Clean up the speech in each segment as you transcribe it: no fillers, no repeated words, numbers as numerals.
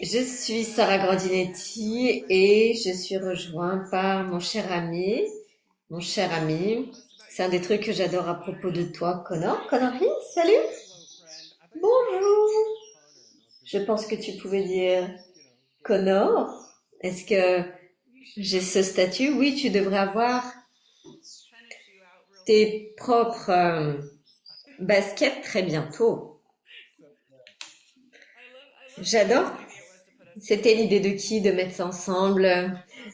Je suis Sarah Grandinetti et je suis rejointe par mon cher ami. C'est un des trucs que j'adore à propos de toi, Connor. Connory, salut! Bonjour! Je pense que tu pouvais dire Connor. Est-ce que j'ai ce statut? Oui, tu devrais avoir tes propres baskets très bientôt. J'adore. C'était l'idée de qui de mettre ça ensemble,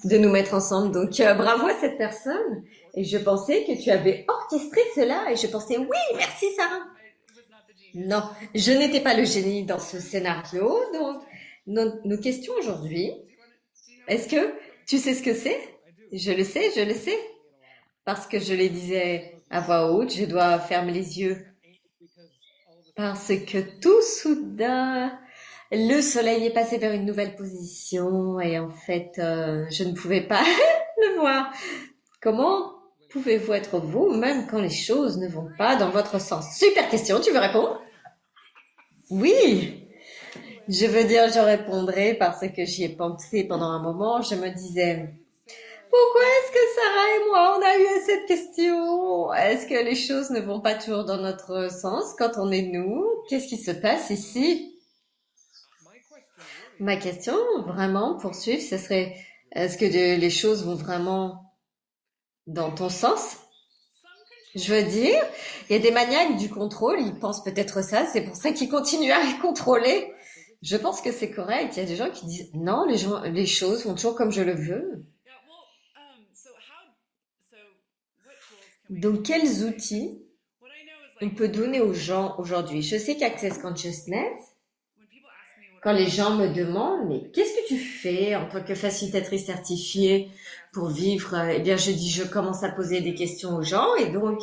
de nous mettre ensemble. Donc bravo à cette personne. Et je pensais que tu avais orchestré cela. Et je pensais oui, merci Sarah. Non, je n'étais pas le génie dans ce scénario. Donc nos questions aujourd'hui. Est-ce que tu sais ce que c'est? Je le sais, je le sais. Parce que je les disais à voix haute, je dois fermer les yeux. Parce que tout soudain, le soleil est passé vers une nouvelle position et en fait, je ne pouvais pas le voir. Comment pouvez-vous être vous, même quand les choses ne vont pas dans votre sens? Super question, tu veux répondre? Oui, je veux dire, je répondrai parce que j'y ai pensé pendant un moment. Je me disais, pourquoi est-ce que Sarah et moi, on a eu cette question? Est-ce que les choses ne vont pas toujours dans notre sens quand on est nous? Qu'est-ce qui se passe ici? Ma question, vraiment, pour suivre, ce serait, est-ce que les choses vont vraiment dans ton sens? Je veux dire, il y a des maniaques du contrôle, ils pensent peut-être ça, c'est pour ça qu'ils continuent à contrôler. Je pense que c'est correct. Il y a des gens qui disent, non, les choses vont toujours comme je le veux. Donc, quels outils on peut donner aux gens aujourd'hui? Je sais qu'Access Consciousness, quand les gens me demandent, mais qu'est-ce que tu fais en tant que facilitatrice certifiée pour vivre? Eh bien, je dis, je commence à poser des questions aux gens et donc,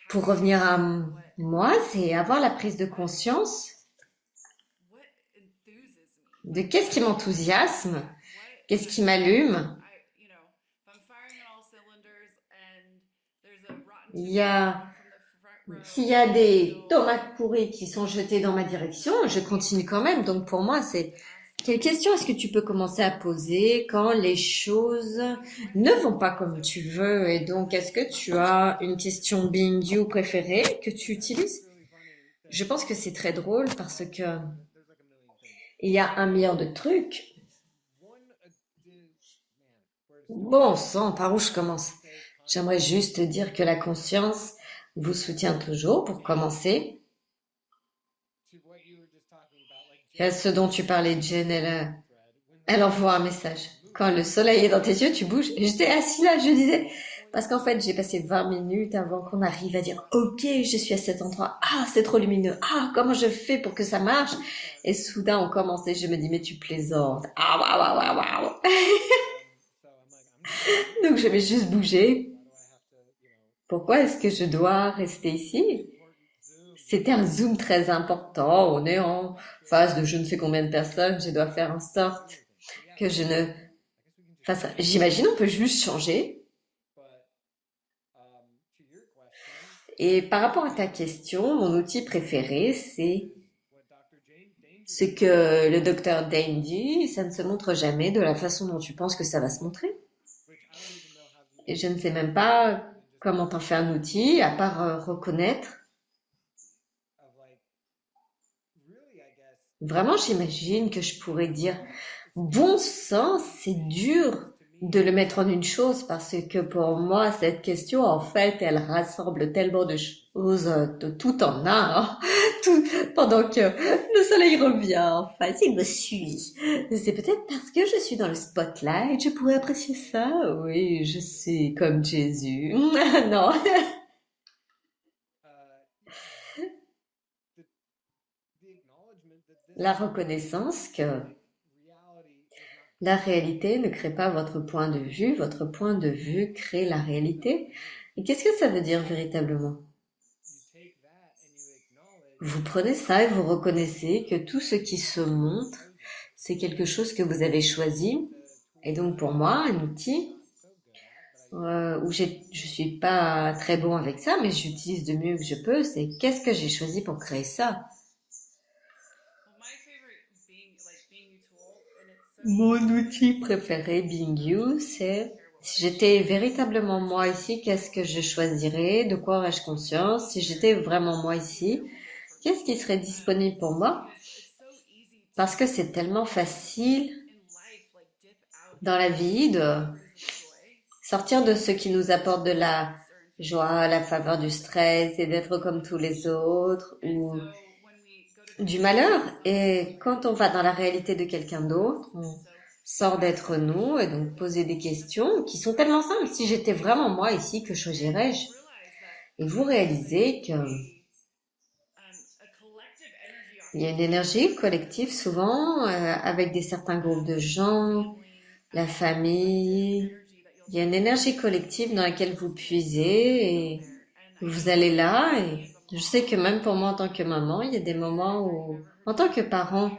pour revenir à moi, c'est avoir la prise de conscience de qu'est-ce qui m'enthousiasme, qu'est-ce qui m'allume. Il y a, s'il y a des tomates pourries qui sont jetées dans ma direction, je continue quand même. Donc pour moi, c'est quelle question est-ce que tu peux commencer à poser quand les choses ne vont pas comme tu veux? Et donc, est-ce que tu as une question being you préférée que tu utilises? Je pense que c'est très drôle parce que il y a un milliard de trucs. Bon sang, par où je commence? J'aimerais juste dire que la conscience vous soutient toujours pour commencer. Ce dont tu parlais, Jen, elle envoie un message. Quand le soleil est dans tes yeux, tu bouges. Et j'étais assis là, je disais, parce qu'en fait, j'ai passé 20 minutes avant qu'on arrive à dire, OK, je suis à cet endroit. Ah, c'est trop lumineux. Ah, comment je fais pour que ça marche? Et soudain, on commençait, je me dis, mais tu plaisantes. Ah, waouh, waouh, waouh, waouh. Donc, je vais juste bouger. Pourquoi est-ce que je dois rester ici? C'était un zoom très important. On est en face de je ne sais combien de personnes. Je dois faire en sorte que je ne fasse. J'imagine on peut juste changer. Et par rapport à ta question, mon outil préféré, c'est ce que le docteur Dane dit. Ça ne se montre jamais de la façon dont tu penses que ça va se montrer. Et je ne sais même pas comment t'en fais un outil, à part reconnaître. Vraiment, j'imagine que je pourrais dire, bon sang, c'est dur de le mettre en une chose parce que pour moi, cette question, en fait, elle rassemble tellement de choses, de tout en un, hein. Tout, pendant que le soleil revient en face, il me suit. C'est peut-être parce que je suis dans le spotlight, je pourrais apprécier ça. Oui, je suis comme Jésus. Non. La reconnaissance que la réalité ne crée pas votre point de vue crée la réalité. Et qu'est-ce que ça veut dire véritablement? Vous prenez ça et vous reconnaissez que tout ce qui se montre, c'est quelque chose que vous avez choisi. Et donc pour moi, un outil où je suis pas très bon avec ça, mais j'utilise de mieux que je peux, c'est qu'est-ce que j'ai choisi pour créer ça? Mon outil préféré, Being You, c'est si j'étais véritablement moi ici, qu'est-ce que je choisirais? De quoi aurais-je conscience? Si j'étais vraiment moi ici, qu'est-ce qui serait disponible pour moi? Parce que c'est tellement facile dans la vie de sortir de ce qui nous apporte de la joie, la faveur du stress et d'être comme tous les autres ou du malheur. Et quand on va dans la réalité de quelqu'un d'autre, on sort d'être nous et donc poser des questions qui sont tellement simples. Si j'étais vraiment moi ici, que choisirais-je? Et vous réalisez que il y a une énergie collective souvent avec des certains groupes de gens, la famille. Il y a une énergie collective dans laquelle vous puisez et vous allez là. Et je sais que même pour moi en tant que maman, il y a des moments où, en tant que parent,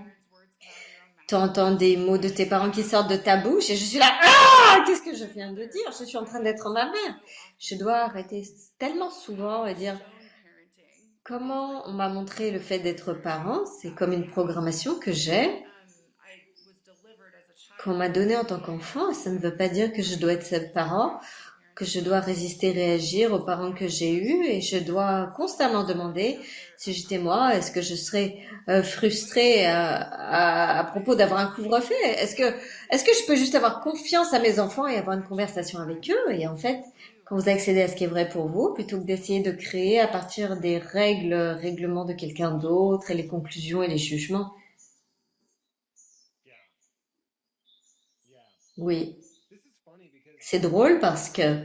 tu entends des mots de tes parents qui sortent de ta bouche et je suis là, ah, qu'est-ce que je viens de dire? Je suis en train d'être ma mère. Je dois arrêter tellement souvent et dire comment on m'a montré le fait d'être parent, c'est comme une programmation que j'ai, qu'on m'a donnée en tant qu'enfant. Ça ne veut pas dire que je dois être ce parent, que je dois résister, réagir aux parents que j'ai eus et je dois constamment demander si j'étais moi, est-ce que je serais frustrée à propos d'avoir un couvre-feu? Est-ce que je peux juste avoir confiance à mes enfants et avoir une conversation avec eux? Et en fait, quand vous accédez à ce qui est vrai pour vous, plutôt que d'essayer de créer à partir des règlements de quelqu'un d'autre et les conclusions et les jugements. Oui, c'est drôle parce que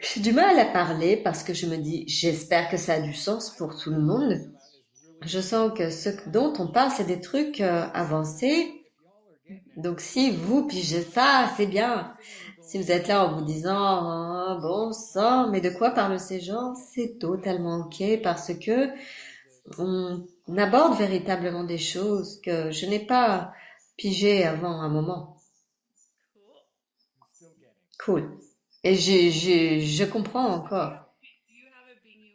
j'ai du mal à parler parce que je me dis, j'espère que ça a du sens pour tout le monde. Je sens que ce dont on parle, c'est des trucs avancés. Donc si vous pigez ça, c'est bien. Si vous êtes là en vous disant, ah, bon sang, mais de quoi parlent ces gens? C'est totalement ok parce que on aborde véritablement des choses que je n'ai pas pigées avant un moment. Cool. Et je comprends encore.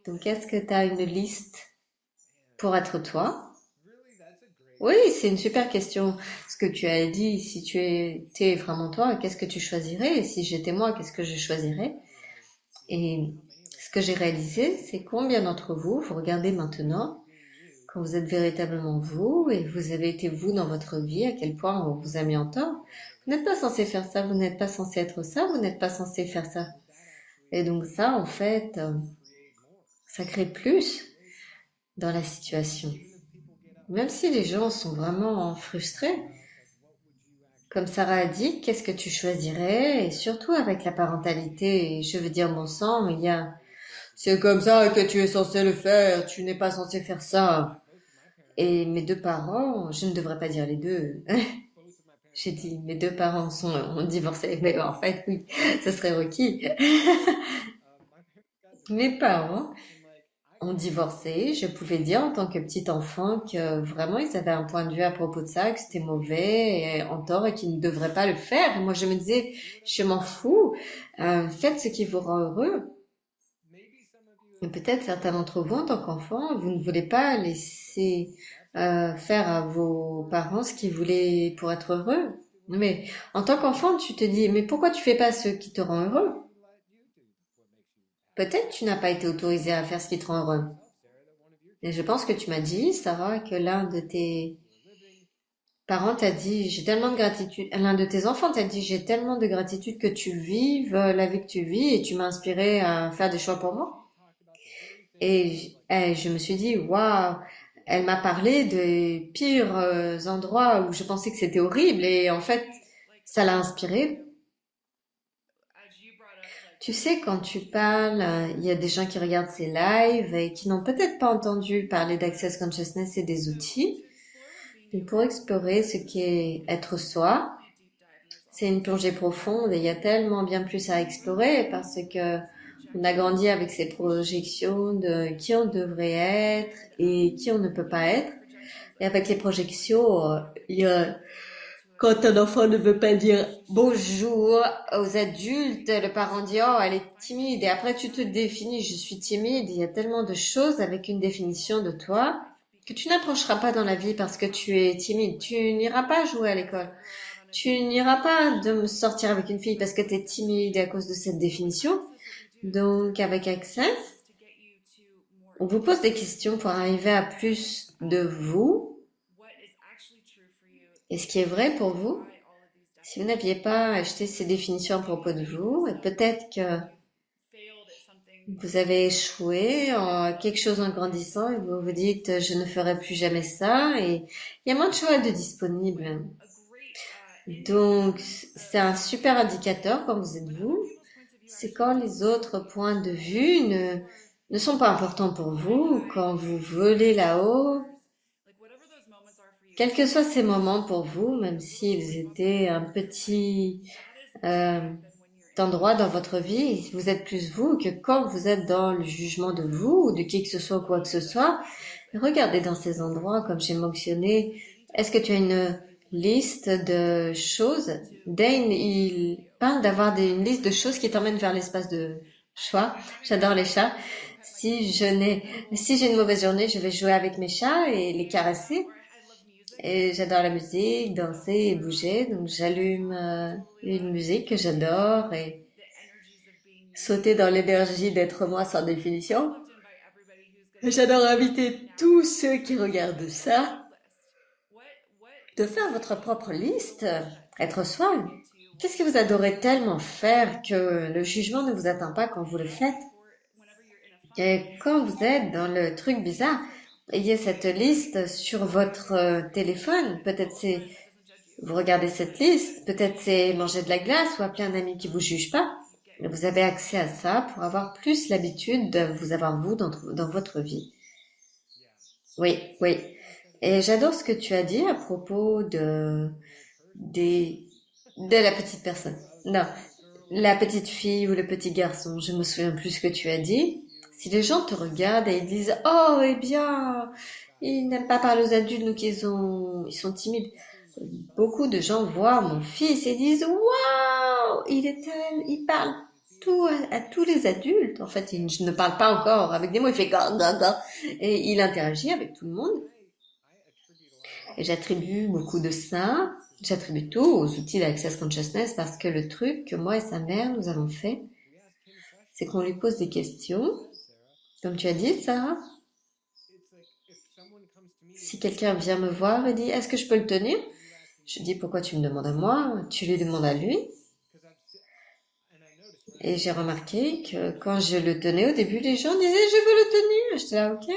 Donc est-ce que tu as une liste pour être toi? Oui, c'est une super question. Ce que tu as dit, si tu étais vraiment toi, qu'est-ce que tu choisirais? Et si j'étais moi, qu'est-ce que je choisirais? Et ce que j'ai réalisé, c'est combien d'entre vous, vous regardez maintenant, quand vous êtes véritablement vous et vous avez été vous dans votre vie, à quel point on vous a mis en tort. Vous n'êtes pas censé faire ça, vous n'êtes pas censé être ça, vous n'êtes pas censé faire ça. Et donc ça, en fait, ça crée plus dans la situation. Même si les gens sont vraiment frustrés, comme Sarah a dit, qu'est-ce que tu choisirais? Et surtout avec la parentalité, et je veux dire bon sang, il y a c'est comme ça que tu es censé le faire, tu n'es pas censé faire ça. Et mes deux parents, je ne devrais pas dire les deux. J'ai dit mes deux parents ont divorcé, mais en fait oui, ce serait requis. Mes parents ont divorcé, je pouvais dire en tant que petit enfant que vraiment ils avaient un point de vue à propos de ça, que c'était mauvais et en tort et qu'ils ne devraient pas le faire. Et moi je me disais, je m'en fous, faites ce qui vous rend heureux. Et peut-être certains d'entre vous en tant qu'enfants, vous ne voulez pas laisser faire à vos parents ce qu'ils voulaient pour être heureux. Mais en tant qu'enfant, tu te dis, mais pourquoi tu fais pas ce qui te rend heureux? Peut-être tu n'as pas été autorisé à faire ce qui te rend heureux. Et je pense que tu m'as dit, Sarah, que l'un de tes parents t'a dit, j'ai tellement de gratitude, l'un de tes enfants t'a dit, j'ai tellement de gratitude que tu vives la vie que tu vis et tu m'as inspiré à faire des choix pour moi. Et je me suis dit, waouh, elle m'a parlé des pires endroits où je pensais que c'était horrible et en fait, ça l'a inspiré. Tu sais, quand tu parles, il y a des gens qui regardent ces lives et qui n'ont peut-être pas entendu parler d'Access Consciousness et des outils. Et pour explorer ce qu'est être soi, c'est une plongée profonde et il y a tellement bien plus à explorer parce que on a grandi avec ces projections de qui on devrait être et qui on ne peut pas être. Et avec les projections, il y a, quand un enfant ne veut pas dire bonjour aux adultes, le parent dit oh elle est timide et après tu te définis je suis timide. Il y a tellement de choses avec une définition de toi que tu n'approcheras pas dans la vie parce que tu es timide. Tu n'iras pas jouer à l'école. Tu n'iras pas de me sortir avec une fille parce que tu es timide à cause de cette définition. Donc, avec Access, on vous pose des questions pour arriver à plus de vous et ce qui est vrai pour vous. Si vous n'aviez pas acheté ces définitions à propos de vous, et peut-être que vous avez échoué en quelque chose en grandissant et vous vous dites je ne ferai plus jamais ça et il y a moins de choix de disponibles. Donc c'est un super indicateur quand vous êtes vous. C'est quand les autres points de vue ne sont pas importants pour vous, quand vous volez là-haut, quels que soient ces moments pour vous, même s'ils étaient un petit euh, endroit dans votre vie, vous êtes plus vous que quand vous êtes dans le jugement de vous ou de qui que ce soit ou quoi que ce soit. Regardez dans ces endroits, comme j'ai mentionné, est-ce que tu as une liste de choses? Dane, il parle d'avoir une liste de choses qui t'emmènent vers l'espace de choix. J'adore les chats. Si j'ai une mauvaise journée, je vais jouer avec mes chats et les caresser. Et j'adore la musique, danser et bouger. Donc j'allume une musique que j'adore et sauter dans l'énergie d'être moi sans définition. J'adore inviter tous ceux qui regardent ça de faire votre propre liste, être soi. Qu'est-ce que vous adorez tellement faire que le jugement ne vous atteint pas quand vous le faites? Et quand vous êtes dans le truc bizarre, ayez cette liste sur votre téléphone. Peut-être vous regardez cette liste, peut-être c'est manger de la glace ou appeler un ami qui vous juge pas. Mais vous avez accès à ça pour avoir plus l'habitude de vous avoir vous dans votre vie. Oui, oui. Et j'adore ce que tu as dit à propos de la petite personne. Non, la petite fille ou le petit garçon. Je me souviens plus ce que tu as dit. Si les gens te regardent et ils disent, oh, eh bien, ils n'aiment pas parler aux adultes, donc ils sont timides. Beaucoup de gens voient mon fils et disent, waouh, il parle tout à tous les adultes. En fait, il ne parle pas encore avec des mots, il fait ga, et il interagit avec tout le monde. Et j'attribue beaucoup de ça, j'attribue tout aux outils d'Access Consciousness parce que le truc que moi et sa mère nous avons fait, c'est qu'on lui pose des questions. Comme tu as dit, Sarah, si quelqu'un vient me voir et dit, est-ce que je peux le tenir? Je dis, pourquoi tu me demandes à moi? Tu lui demandes à lui. Et j'ai remarqué que quand je le tenais au début, les gens disaient, je veux le tenir. J'étais là, ok,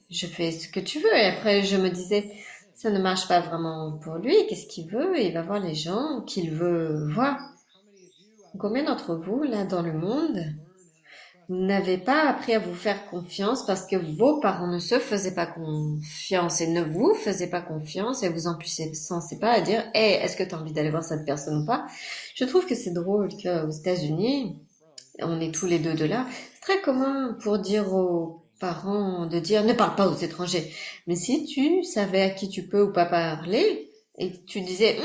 je fais ce que tu veux. Et après, je me disais, ça ne marche pas vraiment pour lui. Qu'est-ce qu'il veut? Il va voir les gens qu'il veut voir. Combien d'entre vous, là, dans le monde, n'avez pas appris à vous faire confiance parce que vos parents ne se faisaient pas confiance et ne vous faisaient pas confiance et vous en puissiez pas à dire, hey, est-ce que tu as envie d'aller voir cette personne ou pas? Je trouve que c'est drôle qu'aux États-Unis, on est tous les deux de là. C'est très commun pour dire aux parents de dire, ne parle pas aux étrangers. Mais si tu savais à qui tu peux ou pas parler et que tu disais,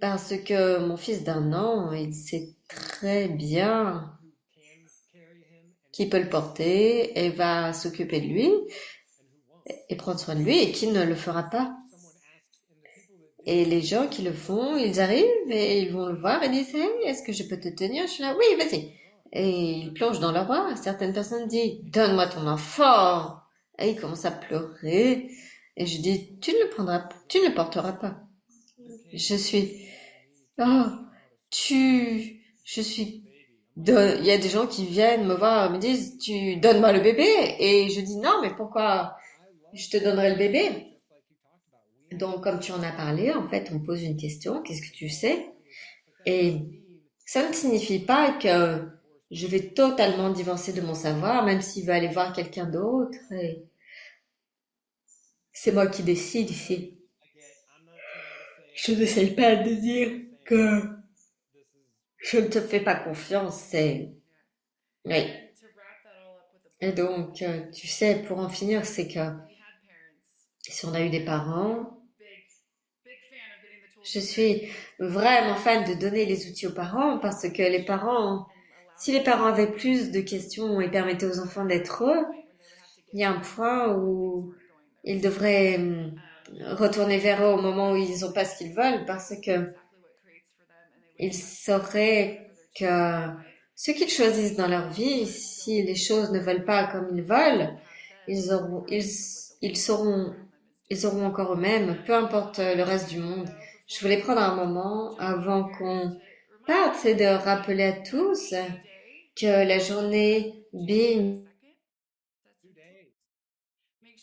parce que mon fils d'1 an, il sait très bien qui peut le porter et va s'occuper de lui et prendre soin de lui et qui ne le fera pas. Et les gens qui le font, ils arrivent et ils vont le voir et disent, hey, est-ce que je peux te tenir? Je suis là, oui, vas-y. Et ils plongent dans leurs bras. Certaines personnes disent, donne-moi ton enfant. Et ils commencent à pleurer. Et je dis, tu ne le porteras pas. Je suis, oh, je suis il y a des gens qui viennent me voir, me disent, tu donnes-moi le bébé. Et je dis, non, mais pourquoi je te donnerai le bébé? Donc, comme tu en as parlé, en fait, on pose une question, qu'est-ce que tu sais? Et ça ne signifie pas que je vais totalement divorcer de mon savoir, même s'il veut aller voir quelqu'un d'autre. Et c'est moi qui décide ici. Je n'essaye pas de dire que je ne te fais pas confiance, oui. Et donc, tu sais, pour en finir, c'est que si on a eu des parents, je suis vraiment fan de donner les outils aux parents parce que si les parents avaient plus de questions et permettaient aux enfants d'être eux, il y a un point où ils devraient retourner vers eux au moment où ils n'ont pas ce qu'ils veulent parce que ils sauraient que ce qu'ils choisissent dans leur vie, si les choses ne veulent pas comme ils veulent, ils auront, ils sauront, ils auront encore eux-mêmes, peu importe le reste du monde. Je voulais prendre un moment avant qu'on parte, c'est de rappeler à tous que la journée Being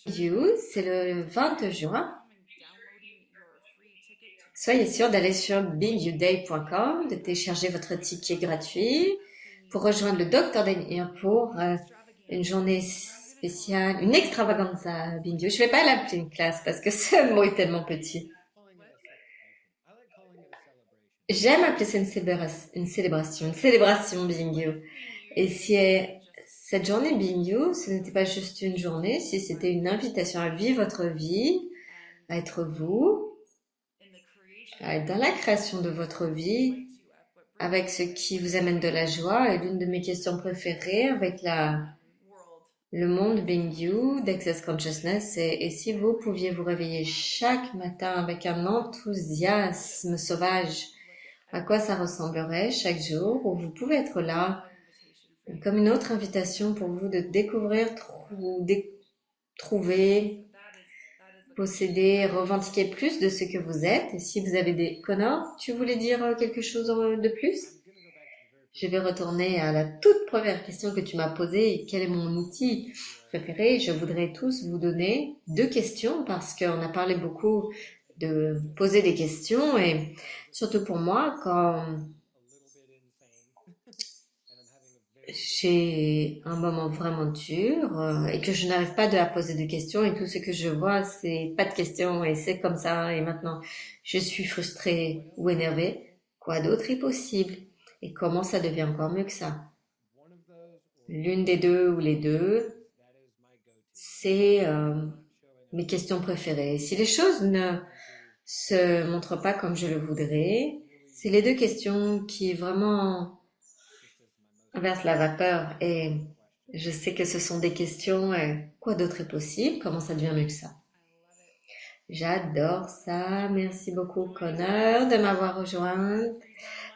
You, c'est le 20 juin. Soyez sûr d'aller sur beingyouday.com, de télécharger votre ticket gratuit pour rejoindre le Dr. Daniel pour une journée spéciale, une extravaganza Being You. Je vais pas l'appeler une classe parce que ce mot est tellement petit. J'aime appeler ça une célébration Being You. Et si cette journée Being You, ce n'était pas juste une journée, si c'était une invitation à vivre votre vie, à être vous, à être dans la création de votre vie, avec ce qui vous amène de la joie. Et l'une de mes questions préférées avec le monde Being You, d'Access Consciousness, c'est et si vous pouviez vous réveiller chaque matin avec un enthousiasme sauvage, à quoi ça ressemblerait chaque jour où vous pouvez être là, comme une autre invitation pour vous de découvrir, trouver, posséder, revendiquer plus de ce que vous êtes. Et si vous avez des... Connor, tu voulais dire quelque chose de plus? Je vais retourner à la toute première question que tu m'as posée. Quel est mon outil préféré? Je voudrais tous vous donner 2 questions parce qu'on a parlé beaucoup de poser des questions et surtout pour moi, quand j'ai un moment vraiment dur et que je n'arrive pas à poser de questions et tout ce que je vois, c'est pas de questions et c'est comme ça et maintenant je suis frustrée ou énervée. Quoi d'autre est possible? Et comment ça devient encore mieux que ça? L'une des deux ou les deux, c'est mes questions préférées. Si les choses ne se montrent pas comme je le voudrais, c'est les 2 questions qui vraiment inversent la vapeur. Et je sais que ce sont des questions, quoi d'autre est possible? Comment ça devient mieux que ça? J'adore ça. Merci beaucoup, Connor, de m'avoir rejoint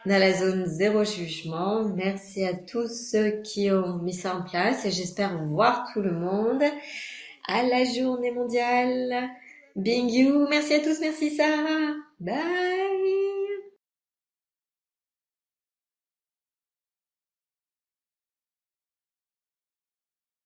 dans la zone zéro jugement. Merci à tous ceux qui ont mis ça en place et j'espère voir tout le monde à la journée mondiale Being You. Merci à tous, merci Sarah. Bye.